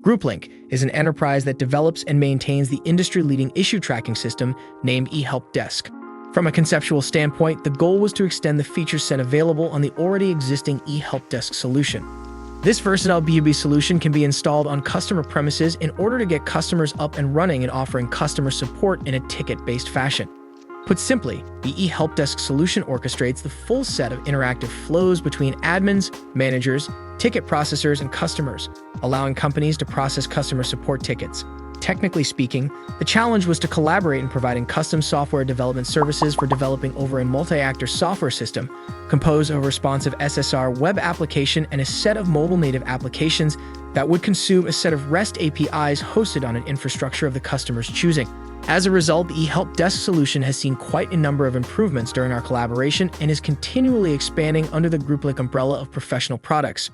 Grouplink is an enterprise that develops and maintains the industry-leading issue tracking system named eHelpDesk. From a conceptual standpoint, the goal was to extend the feature set available on the already existing eHelpDesk solution. This versatile B2B solution can be installed on customer premises in order to get customers up and running and offering customer support in a ticket-based fashion. Put simply, the eHelpDesk solution orchestrates the full set of interactive flows between admins, managers, ticket processors, and customers, allowing companies to process customer support tickets. Technically speaking, the challenge was to collaborate in providing custom software development services for developing over a multi-actor software system, composed of a responsive SSR web application and a set of mobile-native applications that would consume a set of REST APIs hosted on an infrastructure of the customer's choosing. As a result, the eHelpDesk solution has seen quite a number of improvements during our collaboration and is continually expanding under the Grouplink umbrella of professional products.